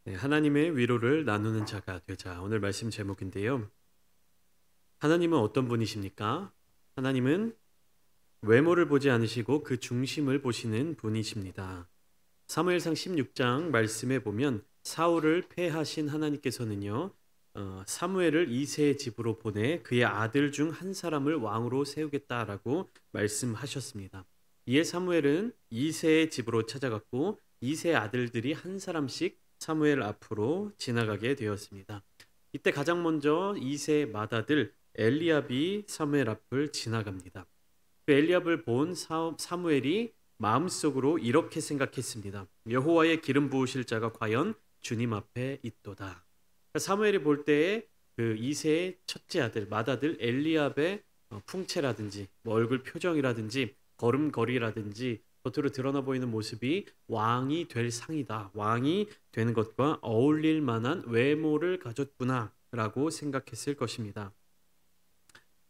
네, 하나님의 위로를 나누는 자가 되자. 오늘 말씀 제목인데요. 하나님은 어떤 분이십니까? 하나님은 외모를 보지 않으시고 그 중심을 보시는 분이십니다. 사무엘상 16장 말씀에 보면 사울을 패하신 하나님께서는요. 사무엘을 이새의 집으로 보내 그의 아들 중 한 사람을 왕으로 세우겠다라고 말씀하셨습니다. 이에 사무엘은 이새의 집으로 찾아갔고 이새의 아들들이 한 사람씩 사무엘 앞으로 지나가게 되었습니다. 이때 가장 먼저 이새의 맏아들 엘리압이 사무엘 앞을 지나갑니다. 그 엘리압을 본 사무엘이 마음속으로 이렇게 생각했습니다. 여호와의 기름 부으실 자가 과연 주님 앞에 있도다. 사무엘이 볼 때에 그 이새의 첫째 아들 맏아들 엘리압의 풍채라든지 얼굴 표정이라든지 걸음걸이라든지 겉으로 드러나 보이는 모습이 왕이 될 상이다. 왕이 되는 것과 어울릴 만한 외모를 가졌구나 라고 생각했을 것입니다.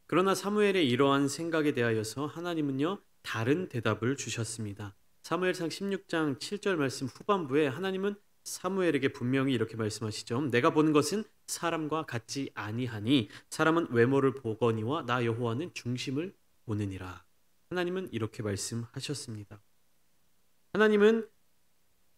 그러나 사무엘의 이러한 생각에 대하여서 하나님은요 다른 대답을 주셨습니다. 사무엘상 16장 7절 말씀 후반부에 하나님은 사무엘에게 분명히 이렇게 말씀하시죠. 내가 보는 것은 사람과 같지 아니하니 사람은 외모를 보거니와 나 여호와는 중심을 보느니라. 하나님은 이렇게 말씀하셨습니다. 하나님은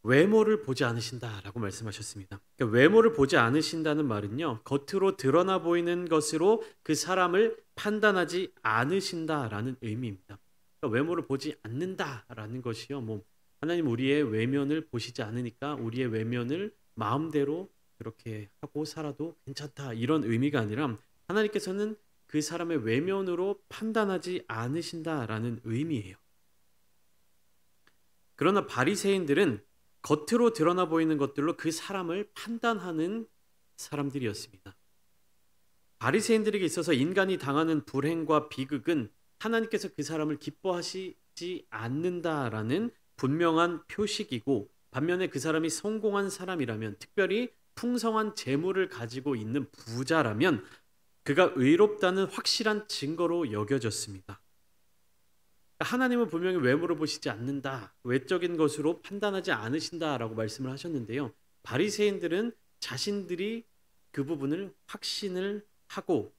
외모를 보지 않으신다라고 말씀하셨습니다. 그러니까 외모를 보지 않으신다는 말은요. 겉으로 드러나 보이는 것으로 그 사람을 판단하지 않으신다라는 의미입니다. 그러니까 외모를 보지 않는다라는 것이요. 하나님 우리의 외면을 보시지 않으니까 우리의 외면을 마음대로 그렇게 하고 살아도 괜찮다 이런 의미가 아니라 하나님께서는 그 사람의 외면으로 판단하지 않으신다라는 의미예요. 그러나 바리새인들은 겉으로 드러나 보이는 것들로 그 사람을 판단하는 사람들이었습니다. 바리새인들에게 있어서 인간이 당하는 불행과 비극은 하나님께서 그 사람을 기뻐하시지 않는다라는 분명한 표식이고 반면에 그 사람이 성공한 사람이라면 특별히 풍성한 재물을 가지고 있는 부자라면 그가 의롭다는 확실한 증거로 여겨졌습니다. 하나님은 분명히 외모를 보시지 않는다. 외적인 것으로 판단하지 않으신다라고 말씀을 하셨는데요. 바리새인들은 자신들이 그 부분을 확신을 하고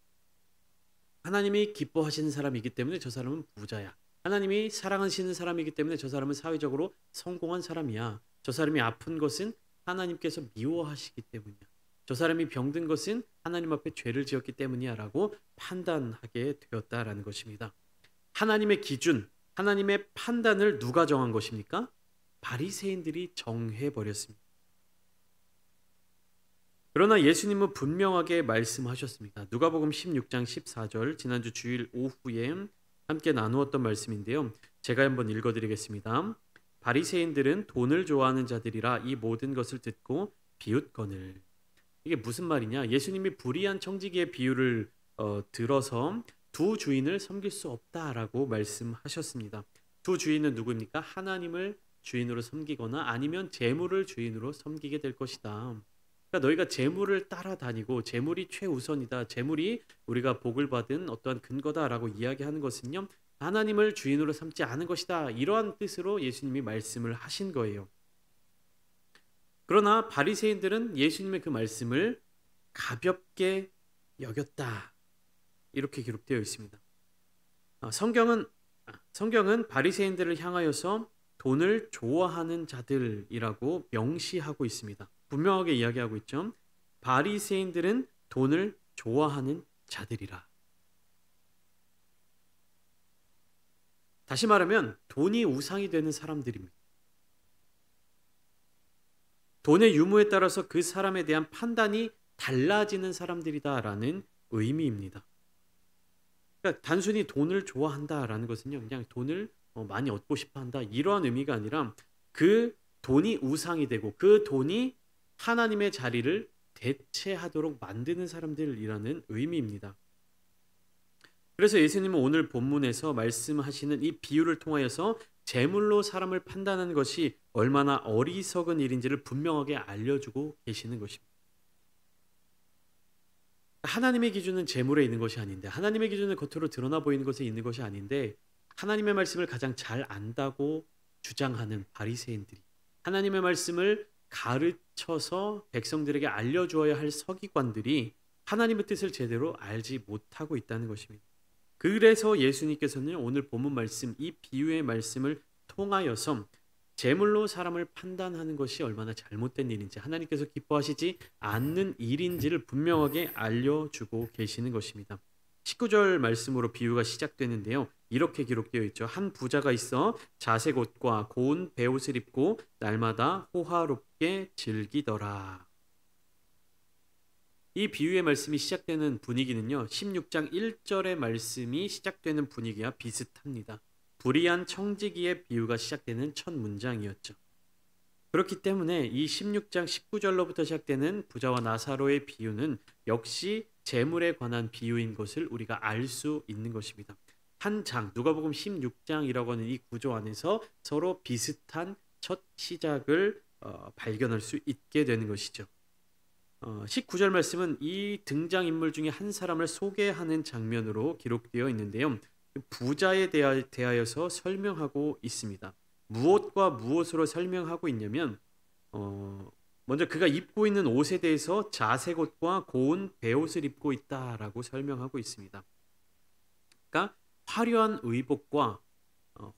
하나님이 기뻐하시는 사람이기 때문에 저 사람은 부자야. 하나님이 사랑하시는 사람이기 때문에 저 사람은 사회적으로 성공한 사람이야. 저 사람이 아픈 것은 하나님께서 미워하시기 때문이야. 저 사람이 병든 것은 하나님 앞에 죄를 지었기 때문이야 라고 판단하게 되었다라는 것입니다. 하나님의 기준, 하나님의 판단을 누가 정한 것입니까? 바리새인들이 정해버렸습니다. 그러나 예수님은 분명하게 말씀하셨습니다. 누가복음 16장 14절 지난주 주일 오후에 함께 나누었던 말씀인데요. 제가 한번 읽어드리겠습니다. 바리새인들은 돈을 좋아하는 자들이라 이 모든 것을 듣고 비웃거늘. 이게 무슨 말이냐? 예수님이 불의한 청지기의 비유를 들어서 두 주인을 섬길 수 없다라고 말씀하셨습니다. 두 주인은 누구입니까? 하나님을 주인으로 섬기거나 아니면 재물을 주인으로 섬기게 될 것이다. 그러니까 너희가 재물을 따라다니고 재물이 최우선이다. 재물이 우리가 복을 받은 어떠한 근거다라고 이야기하는 것은요. 하나님을 주인으로 삼지 않은 것이다. 이러한 뜻으로 예수님이 말씀을 하신 거예요. 그러나 바리새인들은 예수님의 그 말씀을 가볍게 여겼다. 이렇게 기록되어 있습니다. 성경은 바리새인들을 향하여서 돈을 좋아하는 자들이라고 명시하고 있습니다. 분명하게 이야기하고 있죠. 바리새인들은 돈을 좋아하는 자들이라. 다시 말하면 돈이 우상이 되는 사람들입니다. 돈의 유무에 따라서 그 사람에 대한 판단이 달라지는 사람들이다라는 의미입니다. 그러니까 단순히 돈을 좋아한다라는 것은요, 그냥 돈을 많이 얻고 싶어한다 이러한 의미가 아니라 그 돈이 우상이 되고 그 돈이 하나님의 자리를 대체하도록 만드는 사람들이라는 의미입니다. 그래서 예수님은 오늘 본문에서 말씀하시는 이 비유를 통하여서 재물로 사람을 판단하는 것이 얼마나 어리석은 일인지를 분명하게 알려주고 계시는 것입니다. 하나님의 기준은 재물에 있는 것이 아닌데 하나님의 기준은 겉으로 드러나 보이는 것에 있는 것이 아닌데 하나님의 말씀을 가장 잘 안다고 주장하는 바리새인들이 하나님의 말씀을 가르쳐서 백성들에게 알려주어야 할 서기관들이 하나님의 뜻을 제대로 알지 못하고 있다는 것입니다. 그래서 예수님께서는 오늘 본문 말씀, 이 비유의 말씀을 통하여서 제물로 사람을 판단하는 것이 얼마나 잘못된 일인지, 하나님께서 기뻐하시지 않는 일인지를 분명하게 알려주고 계시는 것입니다. 19절 말씀으로 비유가 시작되는데요. 이렇게 기록되어 있죠. 한 부자가 있어 자색 옷과 고운 베옷을 입고 날마다 호화롭게 즐기더라. 이 비유의 말씀이 시작되는 분위기는요. 16장 1절의 말씀이 시작되는 분위기와 비슷합니다. 불의한 청지기의 비유가 시작되는 첫 문장이었죠. 그렇기 때문에 이 16장 19절로부터 시작되는 부자와 나사로의 비유는 역시 재물에 관한 비유인 것을 우리가 알 수 있는 것입니다. 한 장, 누가복음 16장이라고 하는 이 구조 안에서 서로 비슷한 첫 시작을 발견할 수 있게 되는 것이죠. 19절 말씀은 이 등장인물 중에 한 사람을 소개하는 장면으로 기록되어 있는데요. 부자에 대하여서 설명하고 있습니다. 무엇과 무엇으로 설명하고 있냐면 먼저 그가 입고 있는 옷에 대해서 자색 옷과 고운 베옷을 입고 있다라고 설명하고 있습니다. 그러니까 화려한 의복과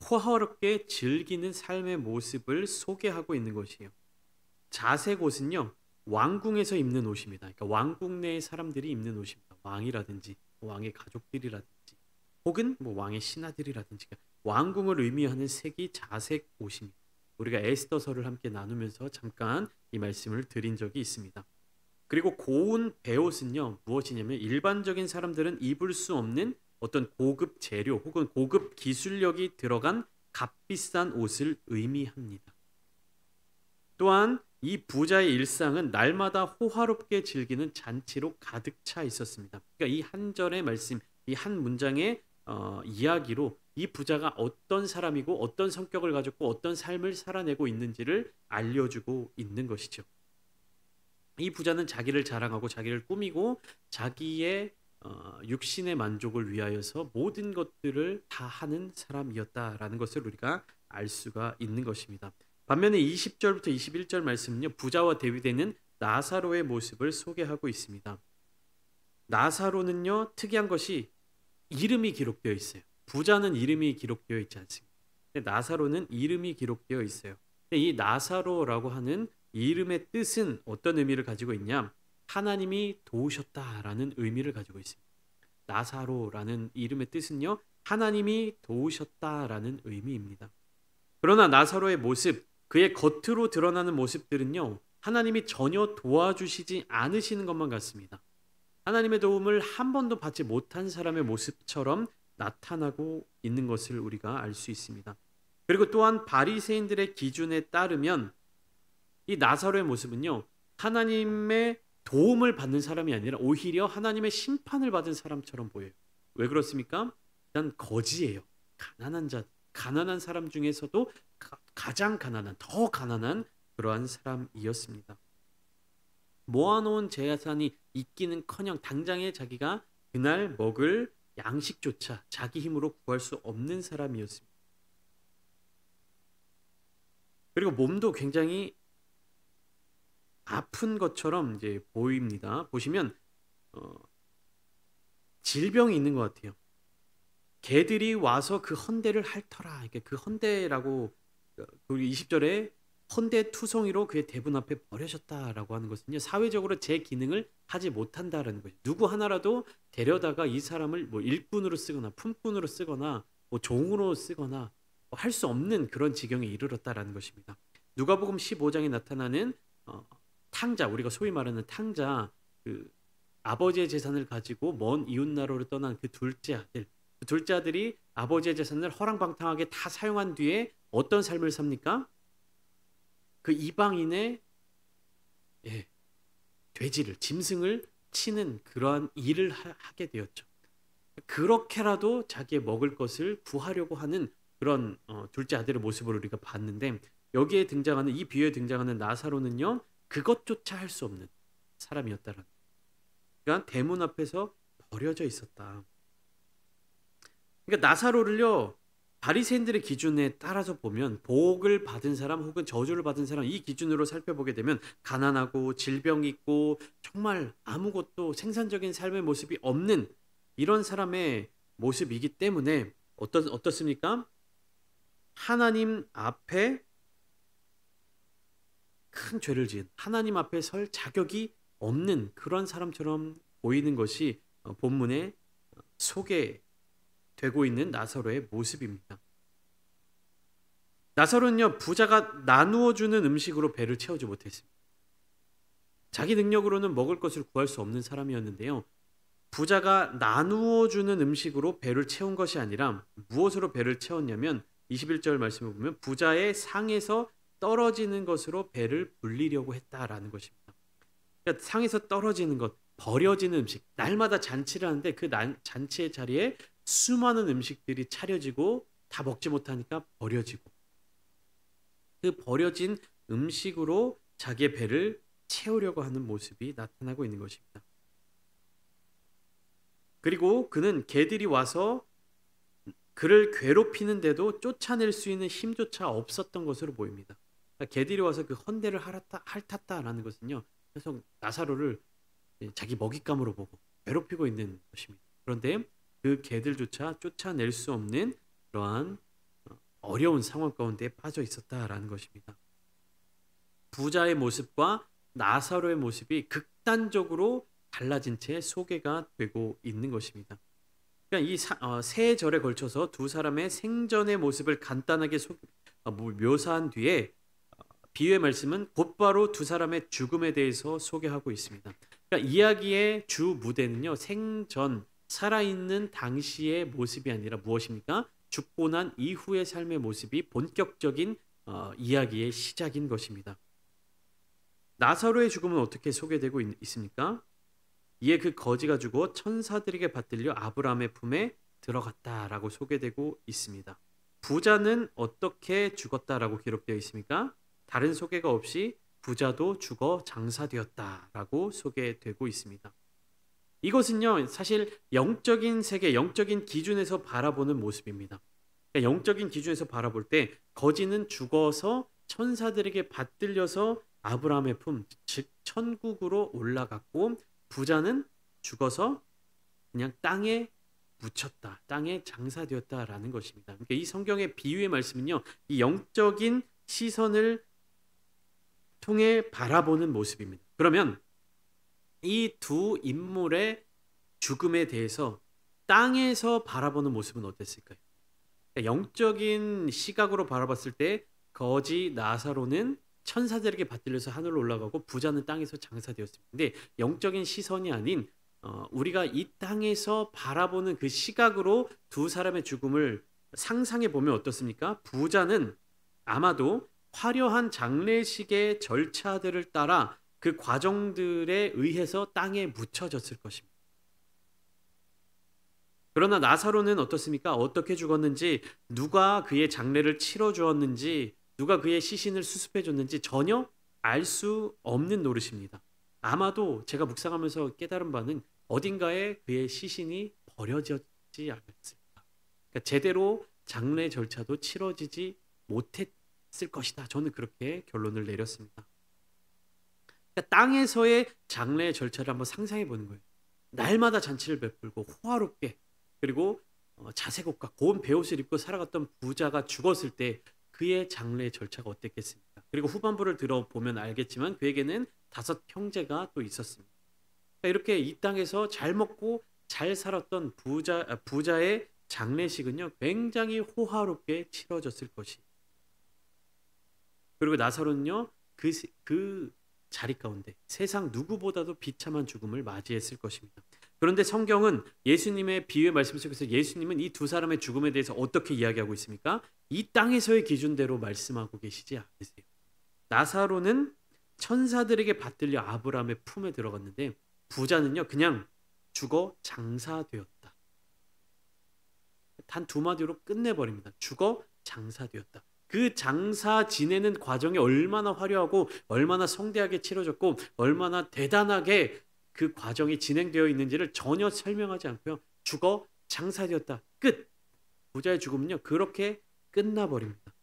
호화롭게 즐기는 삶의 모습을 소개하고 있는 것이에요. 자색 옷은요. 왕궁에서 입는 옷입니다. 그러니까 왕궁 내의 사람들이 입는 옷입니다. 왕이라든지 왕의 가족들이라든지 혹은 왕의 신하들이라든지 왕궁을 의미하는 색이 자색 옷입니다. 우리가 에스더서를 함께 나누면서 잠깐 이 말씀을 드린 적이 있습니다. 그리고 고운 베옷은요. 무엇이냐면 일반적인 사람들은 입을 수 없는 어떤 고급 재료 혹은 고급 기술력이 들어간 값비싼 옷을 의미합니다. 또한 이 부자의 일상은 날마다 호화롭게 즐기는 잔치로 가득 차 있었습니다. 그러니까 이 한 절의 말씀, 이 한 문장의 이야기로 이 부자가 어떤 사람이고 어떤 성격을 가졌고 어떤 삶을 살아내고 있는지를 알려주고 있는 것이죠. 이 부자는 자기를 자랑하고 자기를 꾸미고 자기의 육신의 만족을 위하여서 모든 것들을 다 하는 사람이었다라는 것을 우리가 알 수가 있는 것입니다. 반면에 20절부터 21절 말씀은요. 부자와 대비되는 나사로의 모습을 소개하고 있습니다. 나사로는요. 특이한 것이 이름이 기록되어 있어요. 부자는 이름이 기록되어 있지 않습니다. 나사로는 이름이 기록되어 있어요. 이 나사로라고 하는 이름의 뜻은 어떤 의미를 가지고 있냐? 하나님이 도우셨다라는 의미를 가지고 있습니다. 나사로라는 이름의 뜻은요. 하나님이 도우셨다라는 의미입니다. 그러나 나사로의 모습, 그의 겉으로 드러나는 모습들은요. 하나님이 전혀 도와주시지 않으시는 것만 같습니다. 하나님의 도움을 한 번도 받지 못한 사람의 모습처럼 나타나고 있는 것을 우리가 알 수 있습니다. 그리고 또한 바리새인들의 기준에 따르면 이 나사로의 모습은요. 하나님의 도움을 받는 사람이 아니라 오히려 하나님의 심판을 받은 사람처럼 보여요. 왜 그렇습니까? 일단 거지예요. 가난한 사람 중에서도 가장 가난한, 더 가난한 그러한 사람이었습니다. 모아놓은 재산이 있기는커녕 당장에 자기가 그날 먹을 양식조차 자기 힘으로 구할 수 없는 사람이었습니다. 그리고 몸도 굉장히 아픈 것처럼 이제 보입니다. 보시면 질병이 있는 것 같아요. 개들이 와서 그 헌대를 핥더라. 그 헌대라고 우리 20절에 헌대 투성이로 그의 대분 앞에 버려졌다라고 하는 것은요. 사회적으로 제 기능을 하지 못한다라는 거죠. 누구 하나라도 데려다가 이 사람을 일꾼으로 쓰거나 품꾼으로 쓰거나 종으로 쓰거나 할 수 없는 그런 지경에 이르렀다라는 것입니다. 누가복음 15장에 나타나는 탕자, 우리가 소위 말하는 탕자, 그 아버지의 재산을 가지고 먼 이웃 나라로 떠난 그 둘째 아들, 그 둘째 아들이 아버지의 재산을 허랑방탕하게 다 사용한 뒤에 어떤 삶을 삽니까? 그 이방인의 돼지를, 짐승을 치는 그러한 일을 하게 되었죠. 그렇게라도 자기의 먹을 것을 구하려고 하는 그런 둘째 아들의 모습을 우리가 봤는데, 여기에 등장하는, 이 비유에 등장하는 나사로는요, 그것조차 할 수 없는 사람이었다라는. 그러니까 대문 앞에서 버려져 있었다. 그러니까 나사로를요, 바리새인들의 기준에 따라서 보면 복을 받은 사람 혹은 저주를 받은 사람, 이 기준으로 살펴보게 되면 가난하고 질병 있고 정말 아무것도 생산적인 삶의 모습이 없는 이런 사람의 모습이기 때문에 어떻습니까? 하나님 앞에 큰 죄를 지은, 하나님 앞에 설 자격이 없는 그런 사람처럼 보이는 것이 본문에 소개되고 있는 나사로의 모습입니다. 나사로는요, 부자가 나누어 주는 음식으로 배를 채우지 못했습니다. 자기 능력으로는 먹을 것을 구할 수 없는 사람이었는데요. 부자가 나누어 주는 음식으로 배를 채운 것이 아니라 무엇으로 배를 채웠냐면 21절 말씀을 보면 부자의 상에서 떨어지는 것으로 배를 불리려고 했다라는 것입니다. 그러니까 상에서 떨어지는 것, 버려지는 음식, 날마다 잔치를 하는데 그 잔치의 자리에 수많은 음식들이 차려지고 다 먹지 못하니까 버려지고, 그 버려진 음식으로 자기의 배를 채우려고 하는 모습이 나타나고 있는 것입니다. 그리고 그는 개들이 와서 그를 괴롭히는데도 쫓아낼 수 있는 힘조차 없었던 것으로 보입니다. 그러니까 개들이 와서 그 헌대를 핥았다라는 것은요, 계속 나사로를 자기 먹잇감으로 보고 괴롭히고 있는 것입니다. 그런데 그 개들조차 쫓아낼 수 없는 그러한 어려운 상황 가운데 빠져 있었다라는 것입니다. 부자의 모습과 나사로의 모습이 극단적으로 달라진 채 소개가 되고 있는 것입니다. 그러니까 이 세 절에 걸쳐서 두 사람의 생전의 모습을 간단하게 묘사한 뒤에 비유의 말씀은 곧바로 두 사람의 죽음에 대해서 소개하고 있습니다. 그러니까 이야기의 주 무대는요, 생전 살아있는 당시의 모습이 아니라 무엇입니까? 죽고 난 이후의 삶의 모습이 본격적인 이야기의 시작인 것입니다. 나사로의 죽음은 어떻게 소개되고 있습니까? 이에 그 거지가 죽어 천사들에게 받들려 아브라함의 품에 들어갔다라고 소개되고 있습니다. 부자는 어떻게 죽었다라고 기록되어 있습니까? 다른 소개가 없이 부자도 죽어 장사되었다라고 소개되고 있습니다. 이것은요, 사실 영적인 세계, 영적인 기준에서 바라보는 모습입니다. 그러니까 영적인 기준에서 바라볼 때 거지는 죽어서 천사들에게 받들려서 아브라함의 품, 즉 천국으로 올라갔고, 부자는 죽어서 그냥 땅에 묻혔다, 땅에 장사되었다라는 것입니다. 그러니까 이 성경의 비유의 말씀은요, 이 영적인 시선을 통해 바라보는 모습입니다. 그러면 이 두 인물의 죽음에 대해서 땅에서 바라보는 모습은 어땠을까요? 그러니까 영적인 시각으로 바라봤을 때 거지 나사로는 천사들에게 받들려서 하늘로 올라가고 부자는 땅에서 장사되었습니다. 근데 영적인 시선이 아닌 우리가 이 땅에서 바라보는 그 시각으로 두 사람의 죽음을 상상해 보면 어떻습니까? 부자는 아마도 화려한 장례식의 절차들을 따라 그 과정들에 의해서 땅에 묻혀졌을 것입니다. 그러나 나사로는 어떻습니까? 어떻게 죽었는지, 누가 그의 장례를 치러 주었는지, 누가 그의 시신을 수습해 줬는지 전혀 알 수 없는 노릇입니다. 아마도 제가 묵상하면서 깨달은 바는 어딘가에 그의 시신이 버려졌지 않았을까. 그러니까 제대로 장례 절차도 치러지지 못했을 것이다. 저는 그렇게 결론을 내렸습니다. 그러니까 땅에서의 장례 절차를 한번 상상해 보는 거예요. 날마다 잔치를 베풀고 호화롭게, 그리고 자색 옷과 고운 베옷을 입고 살아갔던 부자가 죽었을 때 그의 장례 절차가 어땠겠습니까? 그리고 후반부를 들어보면 알겠지만 그에게는 5 형제가 또 있었습니다. 그러니까 이렇게 이 땅에서 잘 먹고 잘 살았던 부자의 장례식은요, 굉장히 호화롭게 치러졌을 것이. 그리고 나사로는요, 그 자리 가운데 세상 누구보다도 비참한 죽음을 맞이했을 것입니다. 그런데 성경은 예수님의 비유의 말씀 속에서 예수님은 이 두 사람의 죽음에 대해서 어떻게 이야기하고 있습니까? 이 땅에서의 기준대로 말씀하고 계시지 않으세요. 나사로는 천사들에게 받들려 아브라함의 품에 들어갔는데 부자는요, 그냥 죽어 장사되었다. 단 2마디로 끝내버립니다. 죽어 장사되었다. 그 장사 지내는 과정이 얼마나 화려하고 얼마나 성대하게 치러졌고 얼마나 대단하게 그 과정이 진행되어 있는지를 전혀 설명하지 않고요, 죽어 장사되었다. 끝. 부자의 죽음은요 그렇게 끝나버립니다.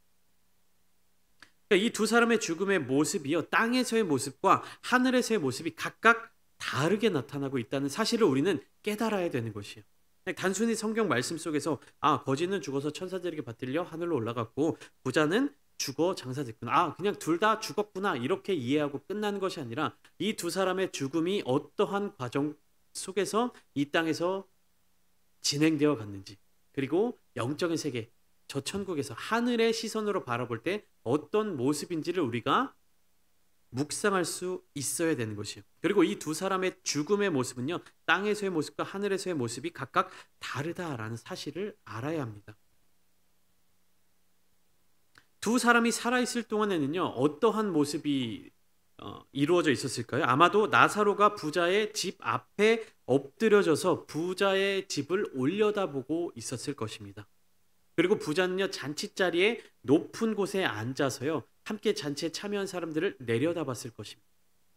그러니까 이 두 사람의 죽음의 모습이요 땅에서의 모습과 하늘에서의 모습이 각각 다르게 나타나고 있다는 사실을 우리는 깨달아야 되는 것이에요. 그냥 단순히 성경 말씀 속에서 거지는 죽어서 천사들에게 받들려 하늘로 올라갔고 부자는 죽어 장사됐구나. 그냥 둘 다 죽었구나. 이렇게 이해하고 끝나는 것이 아니라 이 두 사람의 죽음이 어떠한 과정 속에서 이 땅에서 진행되어 갔는지, 그리고 영적인 세계, 저 천국에서 하늘의 시선으로 바라볼 때 어떤 모습인지를 우리가 묵상할 수 있어야 되는 것이에요. 그리고 이 두 사람의 죽음의 모습은요 땅에서의 모습과 하늘에서의 모습이 각각 다르다라는 사실을 알아야 합니다. 두 사람이 살아있을 동안에는요 어떠한 모습이 이루어져 있었을까요? 아마도 나사로가 부자의 집 앞에 엎드려져서 부자의 집을 올려다보고 있었을 것입니다. 그리고 부자는요 잔치자리에 높은 곳에 앉아서요 함께 잔치에 참여한 사람들을 내려다봤을 것입니다.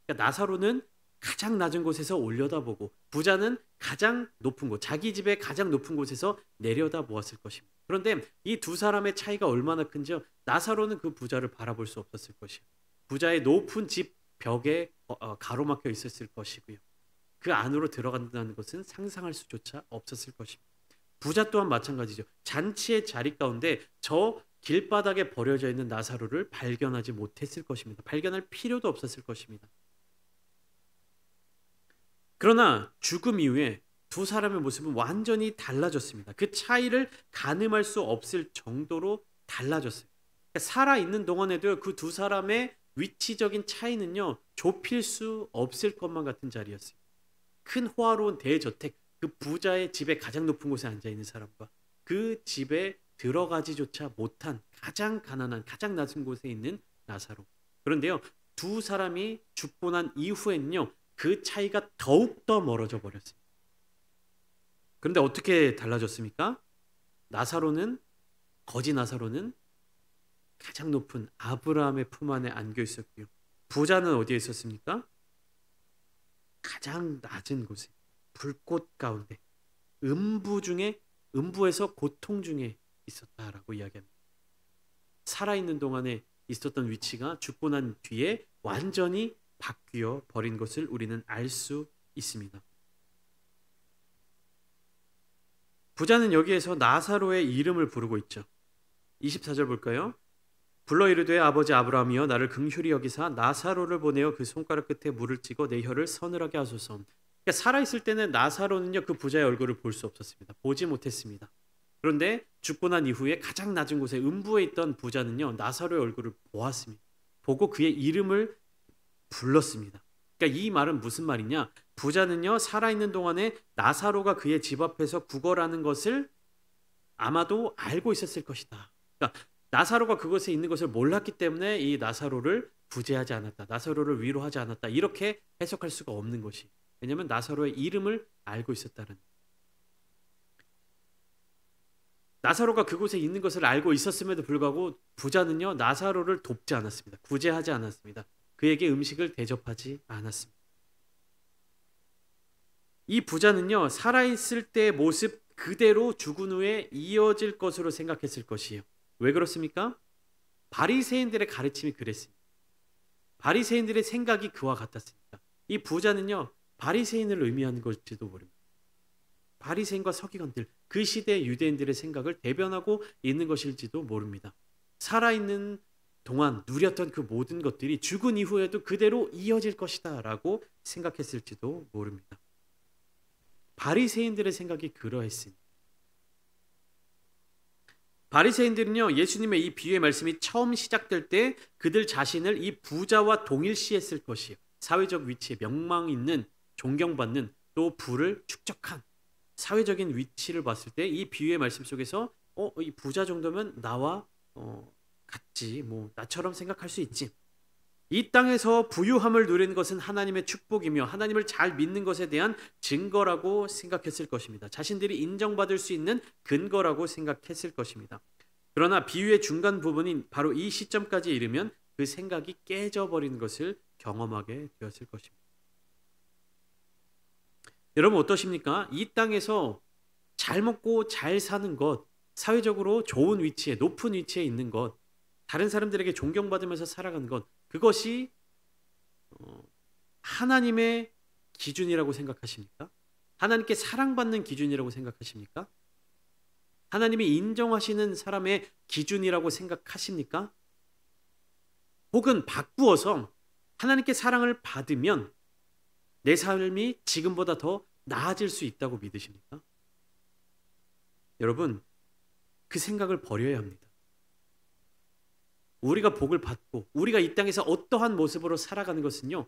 그러니까 나사로는 가장 낮은 곳에서 올려다보고 부자는 가장 높은 곳, 자기 집의 가장 높은 곳에서 내려다보았을 것입니다. 그런데 이 두 사람의 차이가 얼마나 큰지요. 나사로는 그 부자를 바라볼 수 없었을 것이에요. 부자의 높은 집 벽에 가로막혀 있었을 것이고요. 그 안으로 들어간다는 것은 상상할 수조차 없었을 것입니다. 부자 또한 마찬가지죠. 잔치의 자리 가운데 저 길바닥에 버려져 있는 나사로를 발견하지 못했을 것입니다. 발견할 필요도 없었을 것입니다. 그러나 죽음 이후에 두 사람의 모습은 완전히 달라졌습니다. 그 차이를 가늠할 수 없을 정도로 달라졌어요. 그러니까 살아있는 동안에도 그 두 사람의 위치적인 차이는요 좁힐 수 없을 것만 같은 자리였어요. 큰 호화로운 대저택, 그 부자의 집의 가장 높은 곳에 앉아있는 사람과 그 집에 들어가지조차 못한 가장 가난한 가장 낮은 곳에 있는 나사로. 그런데요 두 사람이 죽고 난 이후에는요 그 차이가 더욱더 멀어져 버렸어요. 그런데 어떻게 달라졌습니까? 거지 나사로는 가장 높은 아브라함의 품 안에 안겨 있었고요. 부자는 어디에 있었습니까? 가장 낮은 곳에, 불꽃 가운데, 음부에서 고통 중에 있었다라고 이야기합니다. 살아있는 동안에 있었던 위치가 죽고 난 뒤에 완전히 바뀌어 버린 것을 우리는 알 수 있습니다. 부자는 여기에서 나사로의 이름을 부르고 있죠. 24절 볼까요? 불러 이르되 아버지 아브라함이여 나를 긍휼히 여기사 나사로를 보내어 그 손가락 끝에 물을 찍어 내 혀를 서늘하게 하소서. 그러니까 살아있을 때는 나사로는요 그 부자의 얼굴을 볼 수 없었습니다. 보지 못했습니다. 그런데 죽고 난 이후에 가장 낮은 곳에 음부에 있던 부자는요 나사로의 얼굴을 보았습니다. 보고 그의 이름을 불렀습니다. 그러니까 이 말은 무슨 말이냐? 부자는요 살아있는 동안에 나사로가 그의 집 앞에서 구걸하는 것을 아마도 알고 있었을 것이다. 그러니까 나사로가 그곳에 있는 것을 몰랐기 때문에 이 나사로를 구제하지 않았다. 나사로를 위로하지 않았다. 이렇게 해석할 수가 없는 것이. 왜냐하면 나사로의 이름을 알고 있었다는. 나사로가 그곳에 있는 것을 알고 있었음에도 불구하고 부자는요 나사로를 돕지 않았습니다. 구제하지 않았습니다. 그에게 음식을 대접하지 않았습니다. 이 부자는요 살아있을 때의 모습 그대로 죽은 후에 이어질 것으로 생각했을 것이에요. 왜 그렇습니까? 바리새인들의 가르침이 그랬습니다. 바리새인들의 생각이 그와 같았습니다. 이 부자는요 바리새인을 의미하는 것일지도 모릅니다. 바리새인과 서기관들, 그 시대 유대인들의 생각을 대변하고 있는 것일지도 모릅니다. 살아있는 동안 누렸던 그 모든 것들이 죽은 이후에도 그대로 이어질 것이다 라고 생각했을지도 모릅니다. 바리새인들의 생각이 그러했으니 바리새인들은요 예수님의 이 비유의 말씀이 처음 시작될 때 그들 자신을 이 부자와 동일시했을 것이에요. 사회적 위치에 명망 있는, 존경받는, 또 부를 축적한 사회적인 위치를 봤을 때 이 비유의 말씀 속에서 이 부자 정도면 나와 같지, 뭐 나처럼 생각할 수 있지. 이 땅에서 부유함을 누리는 것은 하나님의 축복이며 하나님을 잘 믿는 것에 대한 증거라고 생각했을 것입니다. 자신들이 인정받을 수 있는 근거라고 생각했을 것입니다. 그러나 비유의 중간 부분인 바로 이 시점까지 이르면 그 생각이 깨져버리는 것을 경험하게 되었을 것입니다. 여러분 어떠십니까? 이 땅에서 잘 먹고 잘 사는 것, 사회적으로 좋은 위치에, 높은 위치에 있는 것, 다른 사람들에게 존경받으면서 살아가는 것, 그것이 하나님의 기준이라고 생각하십니까? 하나님께 사랑받는 기준이라고 생각하십니까? 하나님이 인정하시는 사람의 기준이라고 생각하십니까? 혹은 바꾸어서 하나님께 사랑을 받으면 내 삶이 지금보다 더 나아질 수 있다고 믿으십니까? 여러분, 그 생각을 버려야 합니다. 우리가 복을 받고 우리가 이 땅에서 어떠한 모습으로 살아가는 것은요,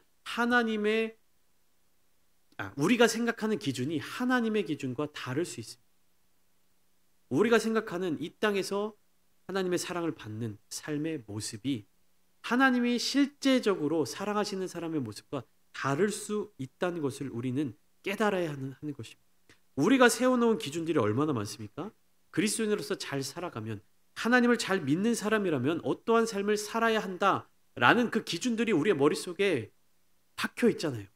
우리가 생각하는 기준이 하나님의 기준과 다를 수 있습니다. 우리가 생각하는 이 땅에서 하나님의 사랑을 받는 삶의 모습이 하나님이 실제적으로 사랑하시는 사람의 모습과 다를 수 있다는 것을 우리는 깨달아야 하는 것입니다. 우리가 세워놓은 기준들이 얼마나 많습니까? 그리스도인으로서 잘 살아가면, 하나님을 잘 믿는 사람이라면 어떠한 삶을 살아야 한다라는 그 기준들이 우리의 머릿속에 박혀 있잖아요.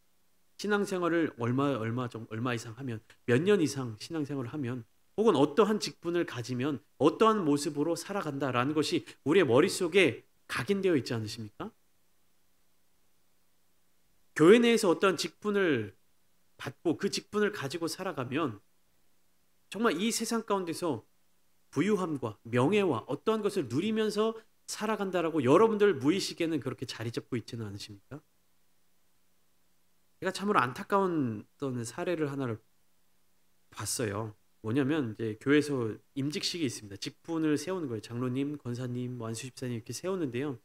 신앙생활을 얼마 이상 하면, 몇 년 이상 신앙생활을 하면, 혹은 어떠한 직분을 가지면 어떠한 모습으로 살아간다라는 것이 우리의 머릿속에 각인되어 있지 않으십니까? 교회 내에서 어떠한 직분을 받고 그 직분을 가지고 살아가면 정말 이 세상 가운데서 부유함과 명예와 어떠한 것을 누리면서 살아간다라고 여러분들 무의식에는 그렇게 자리 잡고 있지는 않으십니까? 제가 참으로 안타까운 어떤 사례를 하나를 봤어요. 뭐냐면 이제 교회에서 임직식이 있습니다. 직분을 세우는 거예요. 장로님, 권사님, 완수집사님 이렇게 세우는데요.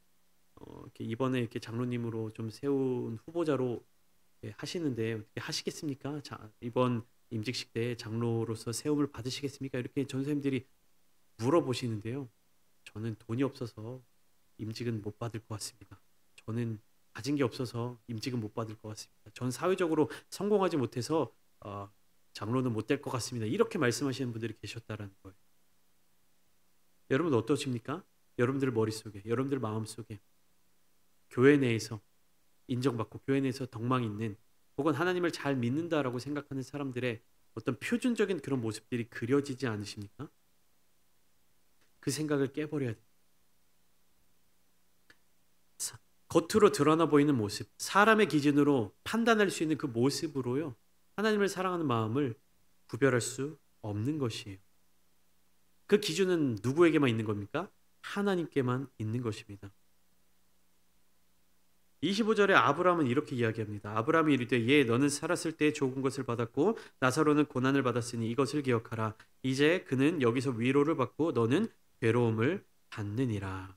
이렇게 이번에 이렇게 장로님으로 좀 세운 후보자로 하시는데 어떻게 하시겠습니까? 자, 이번 임직식 때 장로로서 세움을 받으시겠습니까? 이렇게 전사님들이 물어보시는데요. 저는 돈이 없어서 임직은 못 받을 것 같습니다. 저는 가진 게 없어서 임직은 못 받을 것 같습니다. 전 사회적으로 성공하지 못해서 장로는 못 될 것 같습니다. 이렇게 말씀하시는 분들이 계셨다라는 거예요. 여러분 어떠십니까? 여러분들 머릿속에, 여러분들 마음속에 교회 내에서 인정받고 교회 내에서 덕망 있는, 혹은 하나님을 잘 믿는다라고 생각하는 사람들의 어떤 표준적인 그런 모습들이 그려지지 않으십니까? 그 생각을 깨버려야 돼요. 겉으로 드러나 보이는 모습, 사람의 기준으로 판단할 수 있는 그 모습으로요, 하나님을 사랑하는 마음을 구별할 수 없는 것이에요. 그 기준은 누구에게만 있는 겁니까? 하나님께만 있는 것입니다. 25절에 아브라함은 이렇게 이야기합니다. 아브라함이 이르되 예 너는 살았을 때 좋은 것을 받았고 나사로는 고난을 받았으니 이것을 기억하라. 이제 그는 여기서 위로를 받고 너는 괴로움을 받느니라.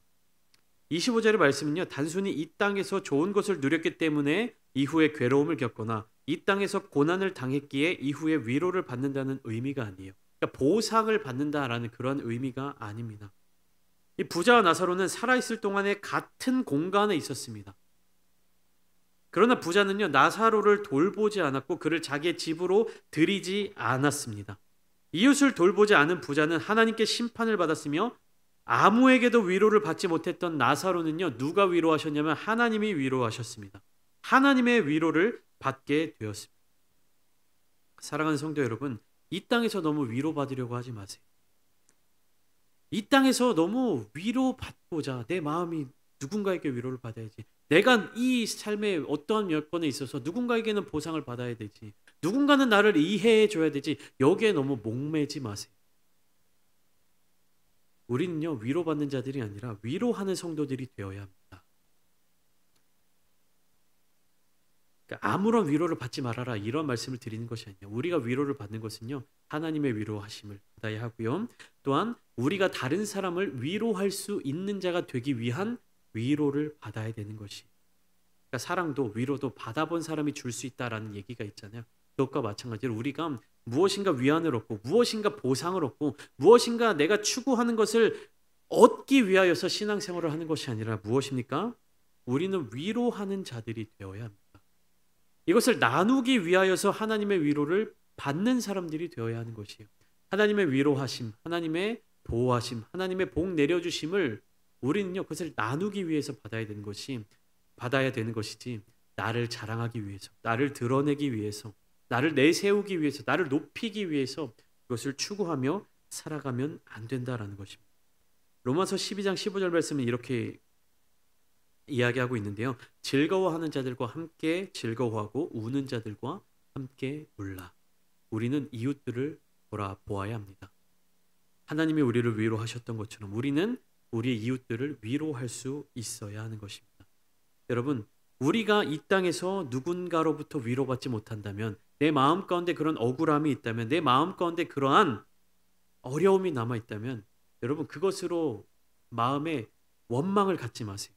25절의 말씀은요, 단순히 이 땅에서 좋은 것을 누렸기 때문에 이후에 괴로움을 겪거나 이 땅에서 고난을 당했기에 이후에 위로를 받는다는 의미가 아니에요. 그러니까 보상을 받는다라는 그런 의미가 아닙니다. 이 부자와 나사로는 살아있을 동안에 같은 공간에 있었습니다. 그러나 부자는요, 나사로를 돌보지 않았고 그를 자기의 집으로 들이지 않았습니다. 이웃을 돌보지 않은 부자는 하나님께 심판을 받았으며 아무에게도 위로를 받지 못했던 나사로는요, 누가 위로하셨냐면 하나님이 위로하셨습니다. 하나님의 위로를 받게 되었습니다. 사랑하는 성도 여러분, 이 땅에서 너무 위로받으려고 하지 마세요. 이 땅에서 너무 위로받고자 내 마음이 누군가에게 위로를 받아야지, 내가 이 삶의 어떠한 여건에 있어서 누군가에게는 보상을 받아야 되지, 누군가는 나를 이해해 줘야 되지, 여기에 너무 목매지 마세요. 우리는요, 위로받는 자들이 아니라 위로하는 성도들이 되어야 합니다. 그러니까 아무런 위로를 받지 말아라 이런 말씀을 드리는 것이 아니에요. 우리가 위로를 받는 것은요, 하나님의 위로하심을 받아야 하고요, 또한 우리가 다른 사람을 위로할 수 있는 자가 되기 위한 위로를 받아야 되는 것이, 그러니까 사랑도 위로도 받아본 사람이 줄 수 있다라는 얘기가 있잖아요. 그것과 마찬가지로 우리가 무엇인가 위안을 얻고 무엇인가 보상을 얻고 무엇인가 내가 추구하는 것을 얻기 위하여서 신앙생활을 하는 것이 아니라 무엇입니까? 우리는 위로하는 자들이 되어야 합니다. 이것을 나누기 위하여서 하나님의 위로를 받는 사람들이 되어야 하는 것이에요. 하나님의 위로하심, 하나님의 보호하심, 하나님의 복 내려주심을 우리는요, 그것을 나누기 위해서 받아야 되는 것이지, 나를 자랑하기 위해서, 나를 드러내기 위해서, 나를 내세우기 위해서, 나를 높이기 위해서 그것을 추구하며 살아가면 안 된다라는 것입니다. 로마서 12장 15절 말씀은 이렇게 이야기하고 있는데요. 즐거워하는 자들과 함께 즐거워하고 우는 자들과 함께 울라. 우리는 이웃들을 돌아보아야 합니다. 하나님이 우리를 위로하셨던 것처럼 우리는 우리의 이웃들을 위로할 수 있어야 하는 것입니다. 여러분, 우리가 이 땅에서 누군가로부터 위로받지 못한다면, 내 마음 가운데 그런 억울함이 있다면, 내 마음 가운데 그러한 어려움이 남아 있다면, 여러분 그것으로 마음에 원망을 갖지 마세요.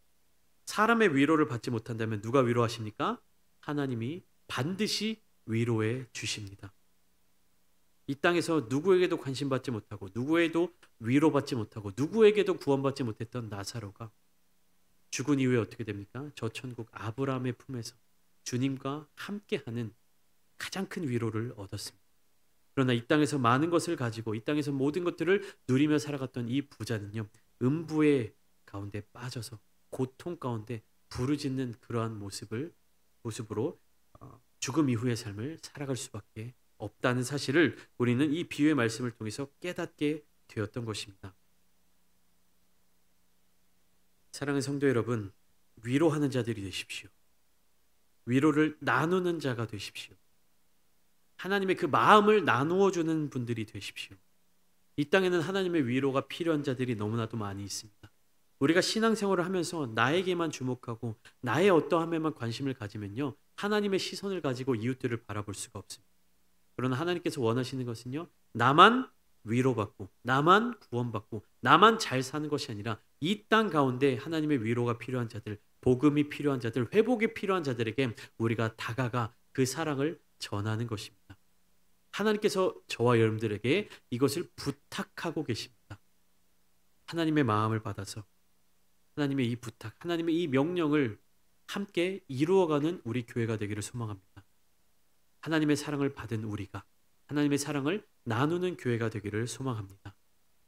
사람의 위로를 받지 못한다면 누가 위로하십니까? 하나님이 반드시 위로해 주십니다. 이 땅에서 누구에게도 관심받지 못하고 누구에도 위로받지 못하고 누구에게도 구원받지 못했던 나사로가 죽은 이후에 어떻게 됩니까? 저 천국 아브라함의 품에서 주님과 함께하는 가장 큰 위로를 얻었습니다. 그러나 이 땅에서 많은 것을 가지고 이 땅에서 모든 것들을 누리며 살아갔던 이 부자는요, 음부의 가운데 빠져서 고통 가운데 부르짖는 그러한 모습으로 죽음 이후의 삶을 살아갈 수밖에 없다는 사실을 우리는 이 비유의 말씀을 통해서 깨닫게 되었던 것입니다. 사랑하는 성도 여러분, 위로하는 자들이 되십시오. 위로를 나누는 자가 되십시오. 하나님의 그 마음을 나누어 주는 분들이 되십시오. 이 땅에는 하나님의 위로가 필요한 자들이 너무나도 많이 있습니다. 우리가 신앙생활을 하면서 나에게만 주목하고 나의 어떠함에만 관심을 가지면요, 하나님의 시선을 가지고 이웃들을 바라볼 수가 없습니다. 그러나 하나님께서 원하시는 것은요, 나만 위로받고 나만 구원받고 나만 잘 사는 것이 아니라 이 땅 가운데 하나님의 위로가 필요한 자들, 복음이 필요한 자들, 회복이 필요한 자들에게 우리가 다가가 그 사랑을 전하는 것입니다. 하나님께서 저와 여러분들에게 이것을 부탁하고 계십니다. 하나님의 마음을 받아서 하나님의 이 부탁, 하나님의 이 명령을 함께 이루어가는 우리 교회가 되기를 소망합니다. 하나님의 사랑을 받은 우리가 하나님의 사랑을 나누는 교회가 되기를 소망합니다.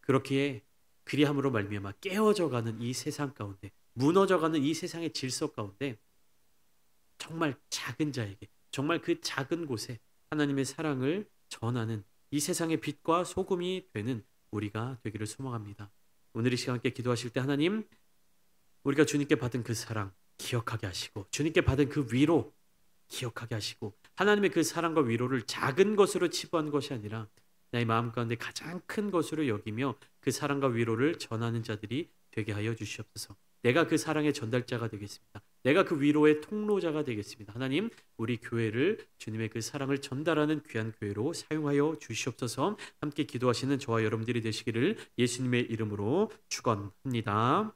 그렇기에 그리함으로 말미암아 깨어져가는 이 세상 가운데, 무너져가는 이 세상의 질서 가운데 정말 작은 자에게, 정말 그 작은 곳에 하나님의 사랑을 전하는 이 세상의 빛과 소금이 되는 우리가 되기를 소망합니다. 오늘 이 시간 함께 기도하실 때 하나님, 우리가 주님께 받은 그 사랑 기억하게 하시고 주님께 받은 그 위로 기억하게 하시고 하나님의 그 사랑과 위로를 작은 것으로 치부하는 것이 아니라 나의 마음 가운데 가장 큰 것으로 여기며 그 사랑과 위로를 전하는 자들이 되게 하여 주시옵소서. 내가 그 사랑의 전달자가 되겠습니다. 내가 그 위로의 통로자가 되겠습니다. 하나님, 우리 교회를 주님의 그 사랑을 전달하는 귀한 교회로 사용하여 주시옵소서. 함께 기도하시는 저와 여러분들이 되시기를 예수님의 이름으로 축원합니다.